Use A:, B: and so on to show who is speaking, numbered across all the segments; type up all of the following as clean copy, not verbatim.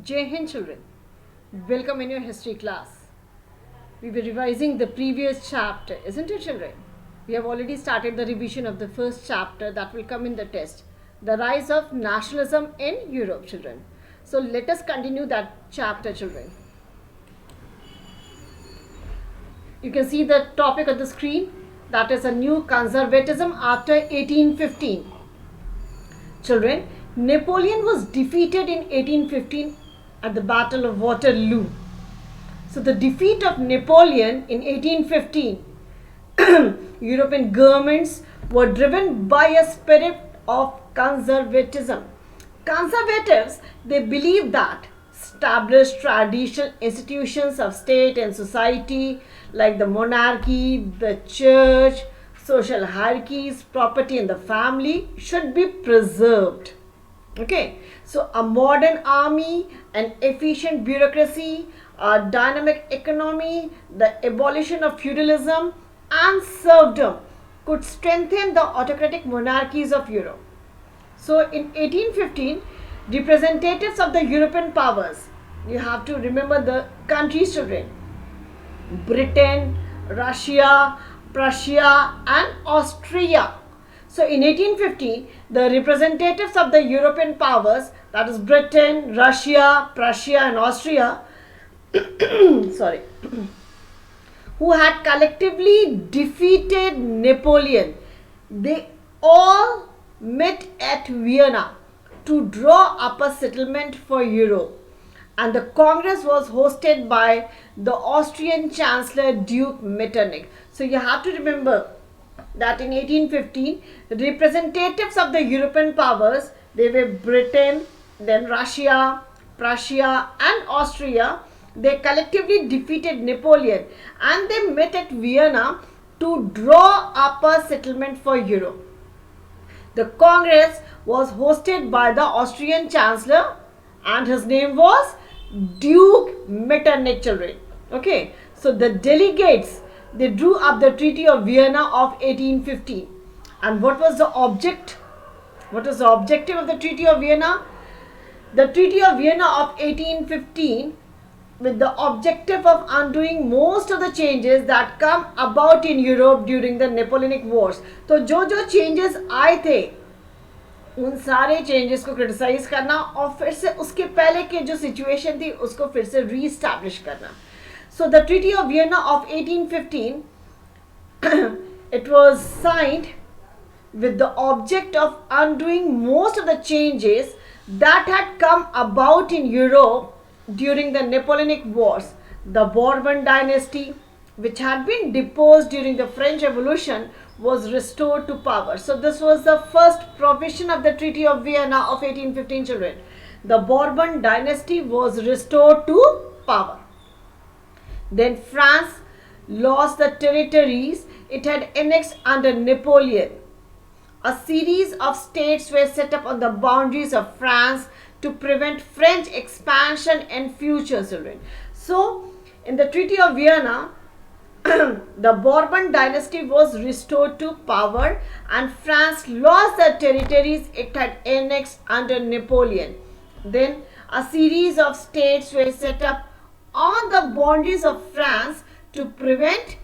A: Jai Hind children, welcome in your history class. We were revising the previous chapter, isn't it children? We have already started the revision of the first chapter that will come in the test. The rise of nationalism in Europe children. So let us continue that chapter children. You can see the topic on the screen, that is a new conservatism after 1815. Children, Napoleon was defeated in 1815 at the Battle of Waterloo. So the defeat of Napoleon in 1815, European governments were driven by a spirit of conservatism. Conservatives, they believe that established traditional institutions of state and society like the monarchy, the church, social hierarchies, property and the family should be preserved. Okay, so a modern army, an efficient bureaucracy, a dynamic economy, the abolition of feudalism and serfdom could strengthen the autocratic monarchies of Europe. So in 1815, representatives of the European powers, you have to remember the countries children, Britain, Russia, Prussia and Austria. So in 1815, the representatives of the European powers, that is Britain, Russia, Prussia and Austria, sorry, who had collectively defeated Napoleon, they all met at Vienna to draw up a settlement for Europe. And the Congress was hosted by the Austrian Chancellor Duke Metternich. So you have to remember that in 1815, representatives of the European powers, they were Britain, then Russia, Prussia and Austria, they collectively defeated Napoleon and they met at Vienna to draw up a settlement for Europe. The Congress was hosted by the Austrian Chancellor and his name was Duke Metternich children. Okay, so the delegates, they drew up the Treaty of Vienna of 1815. And what was the object? What was the objective of the Treaty of Vienna? The Treaty of Vienna of 1815 with the objective of undoing most of the changes that come about in Europe during the Napoleonic Wars. तो जो changes आए थे उन सारे changes को criticise करना और फिर से उसके पहले के जो सिचुएशन थी उसको फिर से रीस्टैब्लिश करना. So the Treaty of Vienna of 1815 it was signed with the object of undoing most of the changes that had come about in Europe during the Napoleonic Wars. The Bourbon dynasty, which had been deposed during the French Revolution, was restored to power. So this was the first provision of the Treaty of Vienna of 1815 children. The Bourbon dynasty was restored to power. Then France lost the territories it had annexed under Napoleon. A series of states were set up on the boundaries of France to prevent French expansion in future children. So in the Treaty of Vienna, the Bourbon dynasty was restored to power and France lost the territories it had annexed under Napoleon. Then a series of states were set up on the boundaries of France to prevent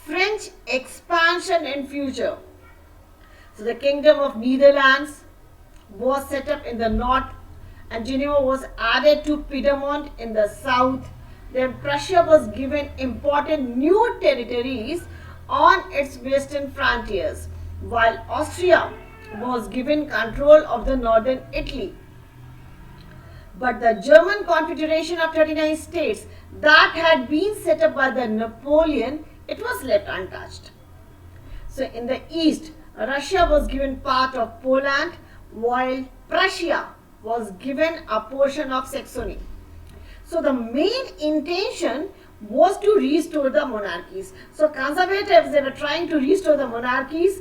A: French expansion in future. So the Kingdom of Netherlands was set up in the north and Geneva was added to Piedmont in the south. Then Prussia was given important new territories on its western frontiers, while Austria was given control of the northern Italy. But the German Confederation of 39 states that had been set up by the Napoleon, it was left untouched. So in the east, Russia was given part of Poland, while Prussia was given a portion of Saxony. So the main intention was to restore the monarchies. So conservatives, they were trying to restore the monarchies.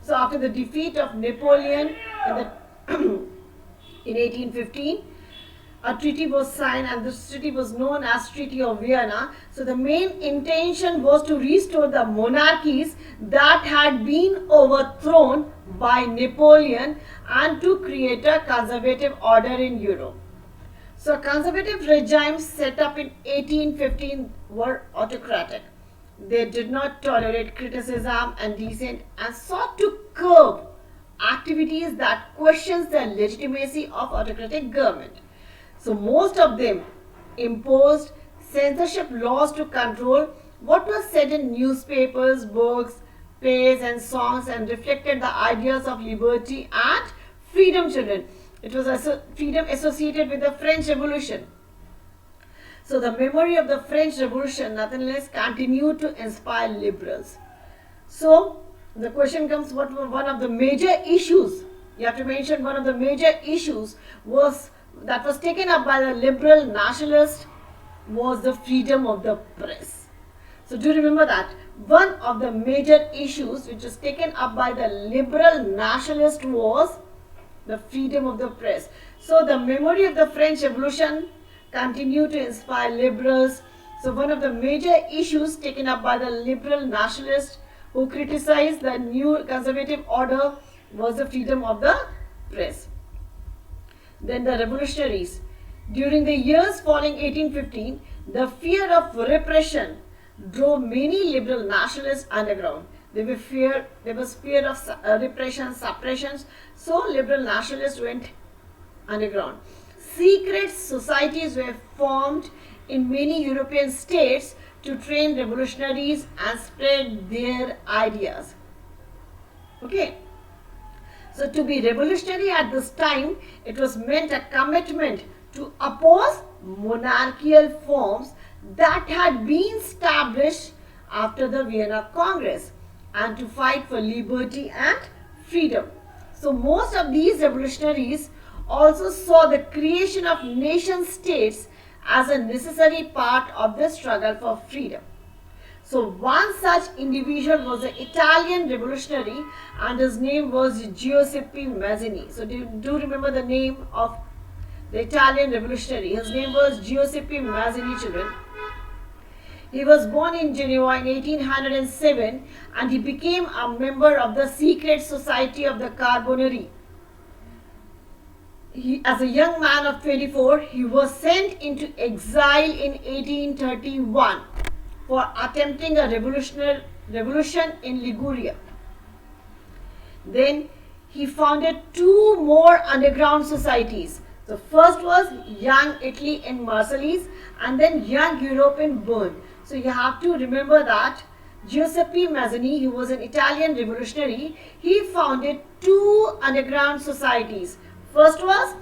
A: So after the defeat of Napoleon in 1815, a treaty was signed and this treaty was known as Treaty of Vienna. So the main intention was to restore the monarchies that had been overthrown by Napoleon and to create a conservative order in Europe. So conservative regimes set up in 1815 were autocratic. They did not tolerate criticism and dissent and sought to curb activities that questions the legitimacy of autocratic government. So most of them imposed censorship laws to control what was said in newspapers, books, plays and songs and reflected the ideas of liberty and freedom, children. It was freedom associated with the French Revolution. So the memory of the French Revolution, nothing less, continued to inspire liberals. So the question comes, what were one of the major issues? You have to mention one of the major issues was taken up by the liberal nationalists was the freedom of the press. So do remember that one of the major issues which was taken up by the liberal nationalist was the freedom of the press. So the memory of the French Revolution continued to inspire liberals. So one of the major issues taken up by the liberal nationalists who criticized the new conservative order was the freedom of the press. Then the revolutionaries. During the years following 1815, the fear of repression drove many liberal nationalists underground. There was fear of repression, suppressions, so liberal nationalists went underground. Secret societies were formed in many European states to train revolutionaries and spread their ideas. Okay. So to be revolutionary at this time, it was meant a commitment to oppose monarchical forms that had been established after the Vienna Congress and to fight for liberty and freedom. So most of these revolutionaries also saw the creation of nation states as a necessary part of the struggle for freedom. So one such individual was an Italian revolutionary and his name was Giuseppe Mazzini. So do remember the name of the Italian revolutionary. His name was Giuseppe Mazzini, children. He was born in Genoa in 1807 and he became a member of the secret society of the Carbonari. As a young man of 24, he was sent into exile in 1831 for attempting a revolution in Liguria. Then he founded two more underground societies. The first was Young Italy in Marseilles and then Young Europe in Bern. So you have to remember that Giuseppe Mazzini, he was an Italian revolutionary. He founded two underground societies. First was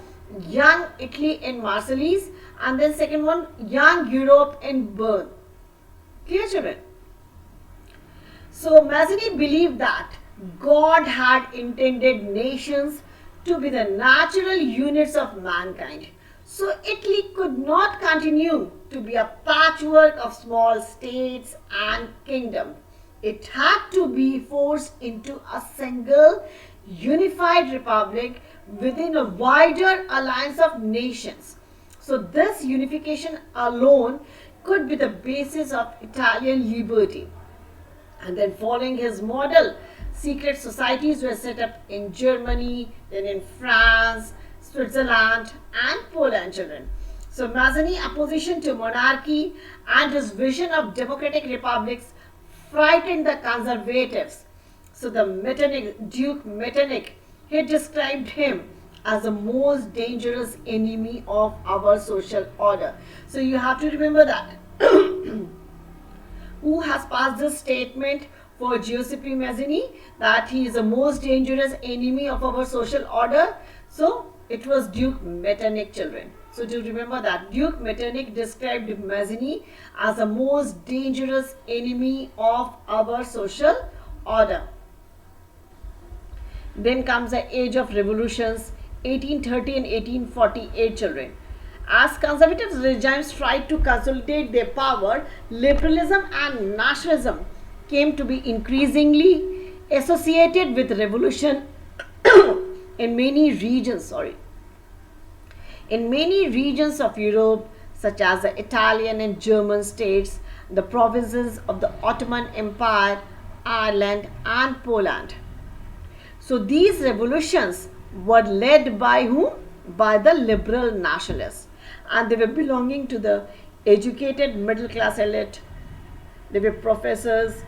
A: Young Italy in Marseilles and then second one Young Europe in Bern. Clear, children? So Mazzini believed that God had intended nations to be the natural units of mankind. So Italy could not continue to be a patchwork of small states and kingdoms. It had to be forced into a single unified republic within a wider alliance of nations. So this unification alone could be the basis of Italian liberty. And then following his model, secret societies were set up in Germany, then in France, Switzerland and Poland, children. So Mazzini's opposition to monarchy and his vision of democratic republics frightened the conservatives. So the Duke Metternich, he described him as the most dangerous enemy of our social order. So you have to remember that. Who has passed this statement for Giuseppe Mazzini that he is the most dangerous enemy of our social order? So it was Duke Metternich, children. So do remember that Duke Metternich described Mazzini as the most dangerous enemy of our social order. Then comes the age of revolutions, 1830 and 1848, children. As conservative regimes tried to consolidate their power, liberalism and nationalism came to be increasingly associated with revolution in many regions. In many regions of Europe, such as the Italian and German states, the provinces of the Ottoman Empire, Ireland and Poland. So these revolutions were led by whom? By the liberal nationalists. and they were belonging to the educated middle class elite. They were professors,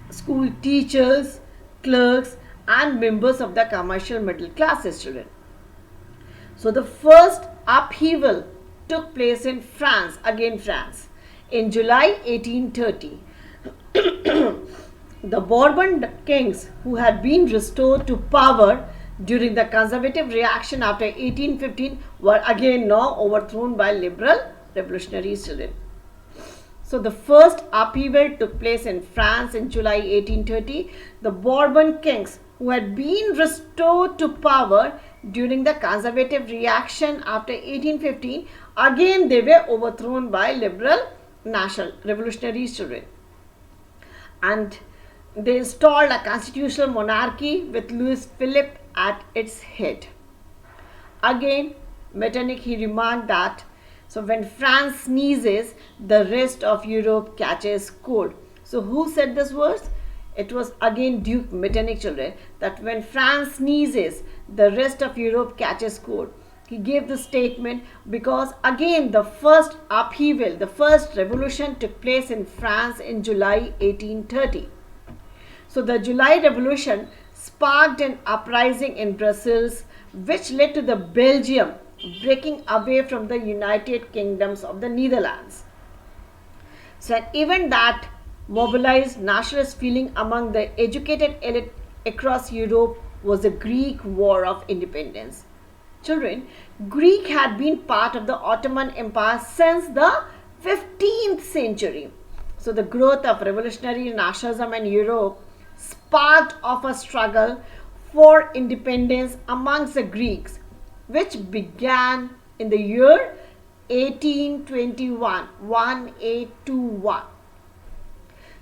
A: school teachers, clerks, and members of the commercial middle classes, children. So the first upheaval took place in France, in July 1830. The Bourbon kings, who had been restored to power during the conservative reaction after 1815, were again now overthrown by liberal revolutionaries, children. So the first upheaval took place in France in July 1830. The Bourbon kings, who had been restored to power during the conservative reaction after 1815, again they were overthrown by liberal national revolutionaries, children. And they installed a constitutional monarchy with Louis Philippe at its head. Again, Metternich, he remarked that, so when France sneezes, the rest of Europe catches cold. So who said this words? It was again Duke Metternich, children, that when France sneezes, the rest of Europe catches cold. He gave the statement because again the first upheaval, the first revolution took place in France in July 1830. So the July Revolution sparked an uprising in Brussels, which led to the Belgium breaking away from the United Kingdoms of the Netherlands. So an event that mobilized nationalist feeling among the educated elite across Europe was the Greek War of Independence. Children, Greece had been part of the Ottoman Empire since the 15th century. So the growth of revolutionary nationalism in Europe sparked off a struggle for independence amongst the Greeks, which began in the year 1821.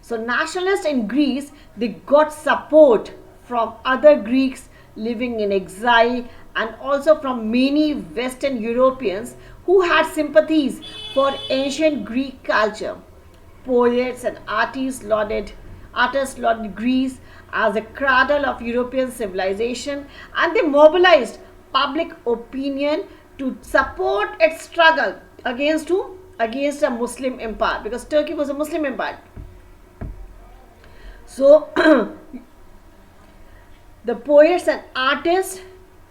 A: So nationalists in Greece, they got support from other Greeks living in exile and also from many Western Europeans who had sympathies for ancient Greek culture. Poets and artists lauded Greece as a cradle of European civilization, and they mobilized public opinion to support its struggle against whom? Against a Muslim empire, because Turkey was a Muslim empire. So the poets and artists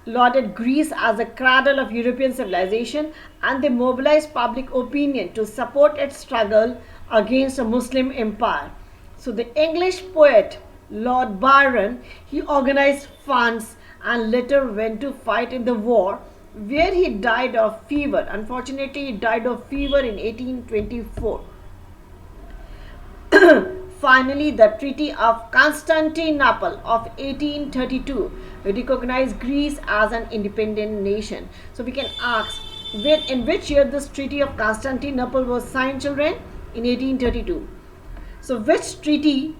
A: lauded Greece as a cradle of European civilization, and they mobilized public opinion to support its struggle against a Muslim empire. So the English poet Lord Byron, he organized funds and later went to fight in the war, where he died of fever. Unfortunately, he died of fever in 1824. Finally, the Treaty of Constantinople of 1832 recognized Greece as an independent nation. So we can ask, in which year this Treaty of Constantinople was signed, children? In 1832. So which treaty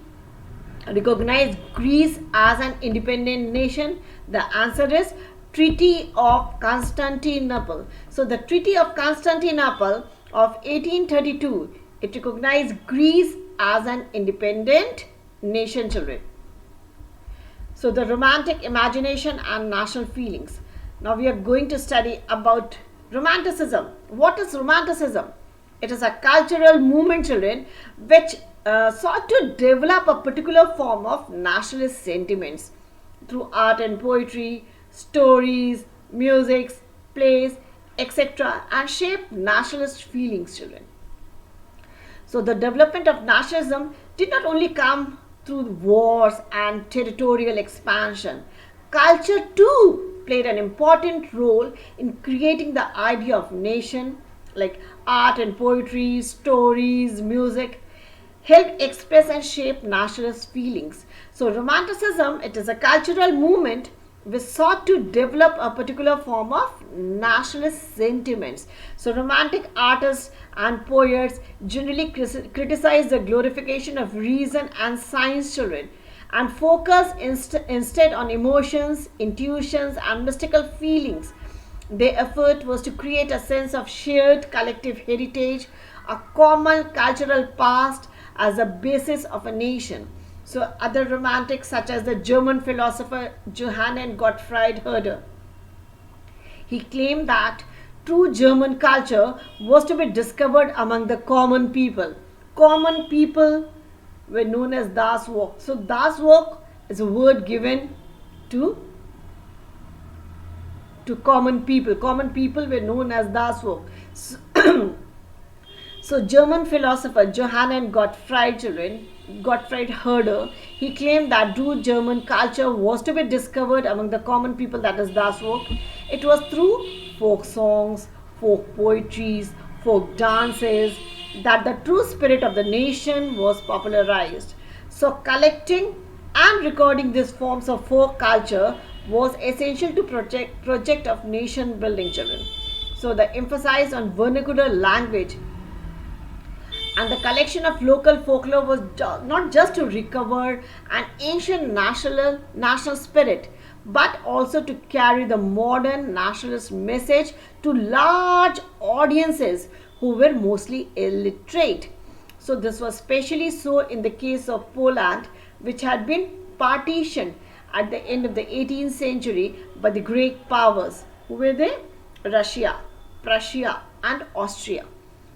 A: recognized Greece as an independent nation? The answer is Treaty of Constantinople. So the Treaty of Constantinople of 1832, it recognized Greece as an independent nation, children. So the romantic imagination and national feelings. Now we are going to study about romanticism. What is romanticism? It is a cultural movement, children, which sought to develop a particular form of nationalist sentiments through art and poetry, stories, music, plays, etc., and shape nationalist feelings, children. So the development of nationalism did not only come through wars and territorial expansion. Culture too played an important role in creating the idea of nation, like art and poetry, stories, music, helped express and shape nationalist feelings. So Romanticism, it is a cultural movement which sought to develop a particular form of nationalist sentiments. So romantic artists and poets generally criticize the glorification of reason and science, children, and focus instead on emotions, intuitions, and mystical feelings. Their effort was to create a sense of shared collective heritage, a common cultural past as a basis of a nation. So other romantics such as the German philosopher Johann Gottfried Herder, he claimed that true German culture was to be discovered among the common people. Common people were known as Das Volk. So Das Volk is a word given to common people. Common people were known as Das Volk. So German philosopher Johann Gottfried Herder, he claimed that true German culture was to be discovered among the common people, that is Das Volk. It was through folk songs, folk poetries, folk dances that the true spirit of the nation was popularized. So collecting and recording these forms of folk culture was essential to project of nation building, children. So the emphasis on vernacular language and the collection of local folklore was not just to recover an ancient national spirit, but also to carry the modern nationalist message to large audiences who were mostly illiterate. So this was especially so in the case of Poland, which had been partitioned at the end of the 18th century by the great powers. Who were they? Russia, Prussia and Austria.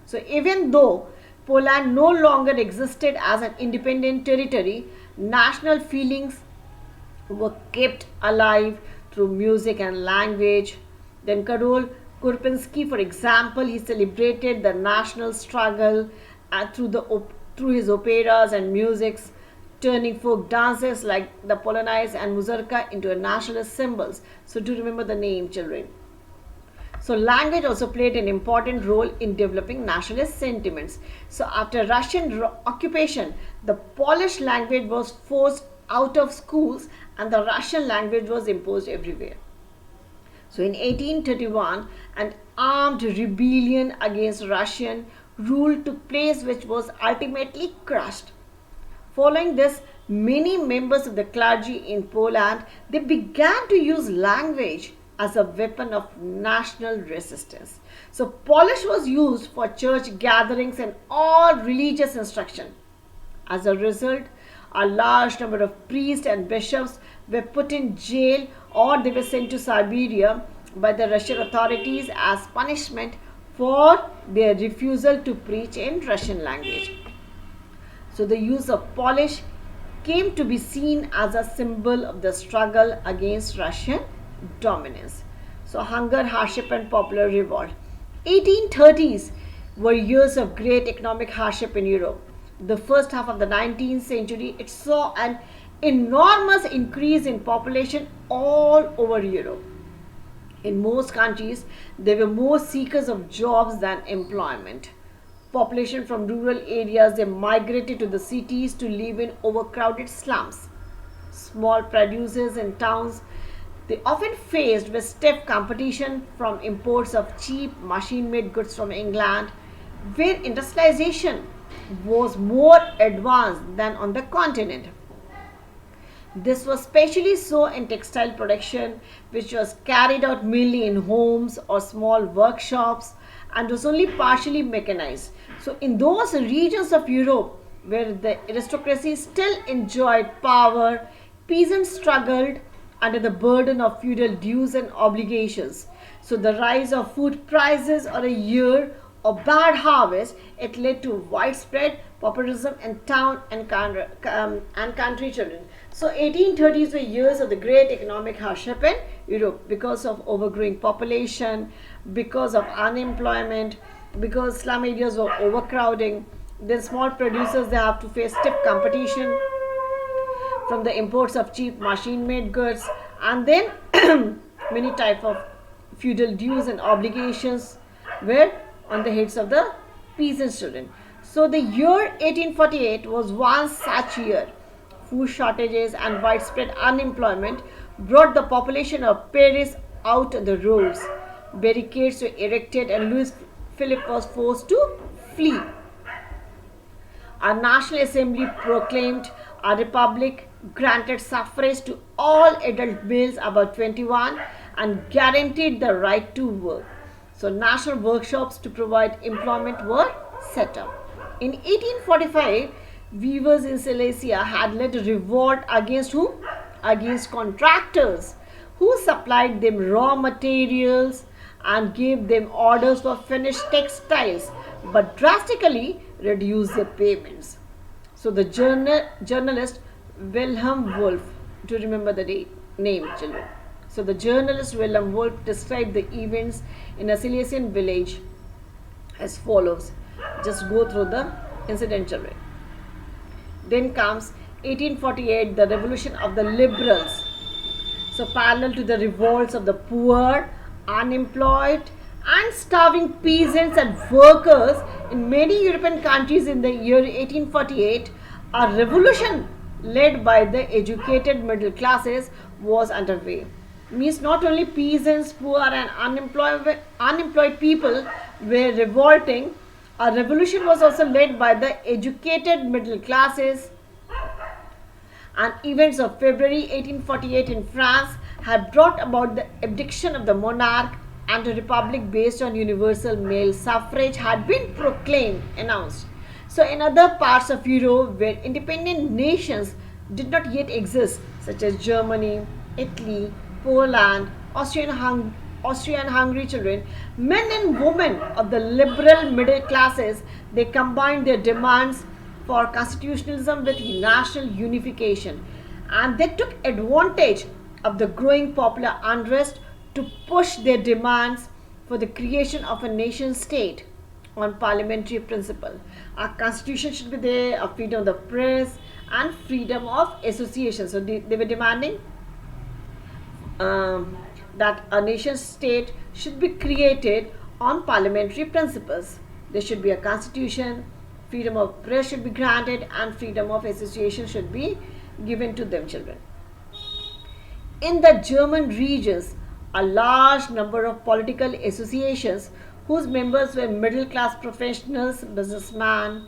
A: So even though Poland no longer existed as an independent territory, national feelings were kept alive through music and language. Then Karol Kurpinski, for example, he celebrated the national struggle through his operas and musics, turning folk dances like the Polonaise and Mazurka into nationalist symbols. So do remember the name, children. So language also played an important role in developing nationalist sentiments. So after Russian occupation, the Polish language was forced out of schools and the Russian language was imposed everywhere. So in 1831, an armed rebellion against Russian rule took place, which was ultimately crushed. Following this, many members of the clergy in Poland, they began to use language as a weapon of national resistance. So Polish was used for church gatherings and all religious instruction. As a result, a large number of priests and bishops were put in jail or they were sent to Siberia by the Russian authorities as punishment for their refusal to preach in Russian language. So the use of Polish came to be seen as a symbol of the struggle against Russian dominance. So hunger, hardship and popular revolt. 1830s were years of great economic hardship in Europe. The first half of the 19th century, it saw an enormous increase in population all over Europe. In most countries, there were more seekers of jobs than employment. Population from rural areas, they migrated to the cities to live in overcrowded slums. Small producers in towns, they often faced with stiff competition from imports of cheap machine-made goods from England, where industrialization was more advanced than on the continent. This was especially so in textile production, which was carried out mainly in homes or small workshops and was only partially mechanized. So in those regions of Europe where the aristocracy still enjoyed power, peasants struggled under the burden of feudal dues and obligations. So the rise of food prices or a year of bad harvest, it led to widespread pauperism in town and country children. So 1830s were years of the great economic hardship in Europe because of overgrowing population, because of unemployment, because slum areas were overcrowding. Then small producers, they have to face stiff competition from the imports of cheap machine-made goods, and then many type of feudal dues and obligations were on the heads of the peasant children. So the year 1848 was one such year. Food shortages and widespread unemployment brought the population of Paris out on the roads. Barricades were erected and Louis Philippe was forced to flee. Our National Assembly proclaimed a republic, granted suffrage to all adult males above 21 and guaranteed the right to work. So national workshops to provide employment were set up. In 1845, weavers in Silesia had led a revolt against whom? Against contractors who supplied them raw materials and gave them orders for finished textiles, but drastically reduced their payments. So the journalist Wilhelm Wolff, to remember the name, children. So the journalist Wilhelm Wolff described the events in a Silesian village as follows. Just go through the incident, children. Then comes 1848, the revolution of the liberals. So parallel to the revolts of the poor, unemployed and starving peasants and workers in many European countries in the year 1848, a revolution led by the educated middle classes was underway. Means not only peasants, poor and unemployed people were revolting, a revolution was also led by the educated middle classes, and events of February 1848 in France had brought about the abdication of the monarch, and a republic based on universal male suffrage had been announced. So in other parts of Europe where independent nations did not yet exist, such as Germany, Italy, Poland, Austria and Hungary, children, men and women of the liberal middle classes, they combined their demands for constitutionalism with national unification, and they took advantage of the growing popular unrest to push their demands for the creation of a nation state on parliamentary principle. A constitution should be there, a freedom of the press and freedom of association. So they were demanding that a nation state should be created on parliamentary principles. There should be a constitution, freedom of press should be granted, and freedom of association should be given to them, children. In the German regions, a large number of political associations whose members were middle class professionals, businessmen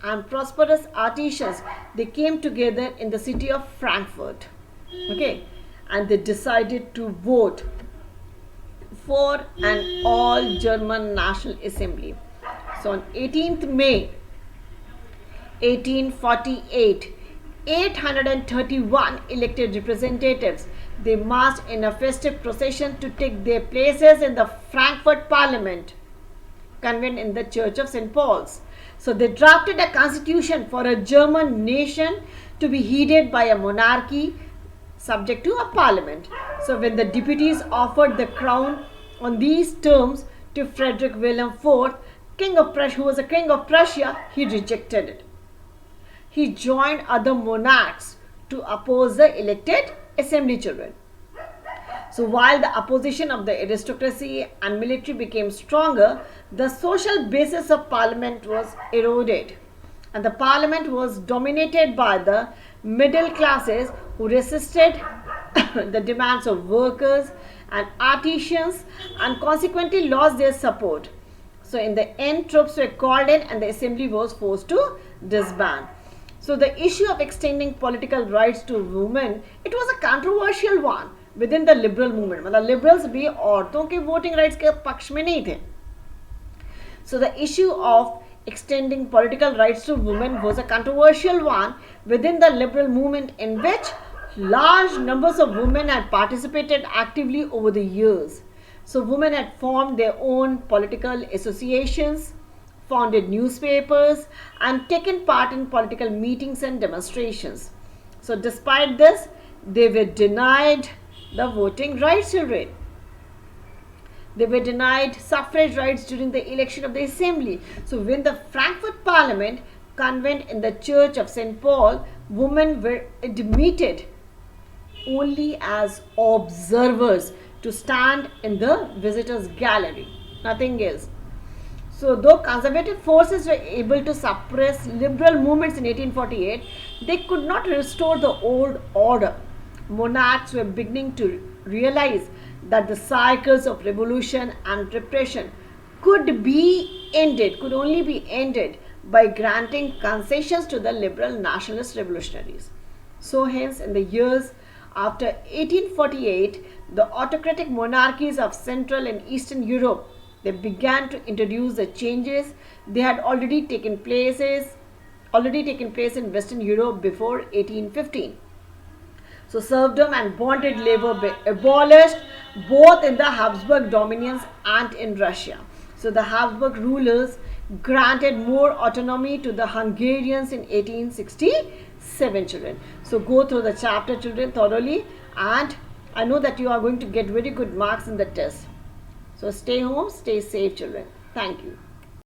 A: and prosperous artisans, they came together in the city of Frankfurt. Okay, and they decided to vote for an all German National Assembly. So on 18th May 1848, 831 elected representatives, they marched in a festive procession to take their places in the Frankfurt Parliament, convened in the Church of St. Paul's. So they drafted a constitution for a German nation to be headed by a monarchy subject to a parliament. So when the deputies offered the crown on these terms to Frederick William IV, King of Prussia, who was a king of Prussia, he rejected it. He joined other monarchs to oppose the elected assembly, children. So while the opposition of the aristocracy and military became stronger, the social basis of parliament was eroded, and the parliament was dominated by the middle classes who resisted the demands of workers and artisans and consequently lost their support. So in the end, troops were called in and the assembly was forced to disband. So the issue of extending political rights to women, it was a controversial one within the liberal movement. मतलब liberals भी औरतों के voting rights के पक्ष में नहीं थे. So the issue of extending political rights to women was a controversial one within the liberal movement, in which large numbers of women had participated actively over the years. So women had formed their own political associations, founded newspapers and taken part in political meetings and demonstrations. So despite this, they were denied the voting rights children. They were denied suffrage rights during the election of the assembly. So when the Frankfurt Parliament convened in the Church of St. Paul, women were admitted only as observers to stand in the visitors' gallery, nothing else. So though conservative forces were able to suppress liberal movements in 1848, they could not restore the old order. Monarchs were beginning to realize that the cycles of revolution and repression could only be ended by granting concessions to the liberal nationalist revolutionaries. So hence in the years after 1848, the autocratic monarchies of Central and Eastern Europe, they began to introduce the changes they had already taken place in Western Europe before 1815. So serfdom and bonded labor were abolished both in the Habsburg dominions and in Russia. So the Habsburg rulers granted more autonomy to the Hungarians in 1867, children. So go through the chapter, children, thoroughly, and I know that you are going to get very good marks in the test. So stay home, stay safe, children. Thank you.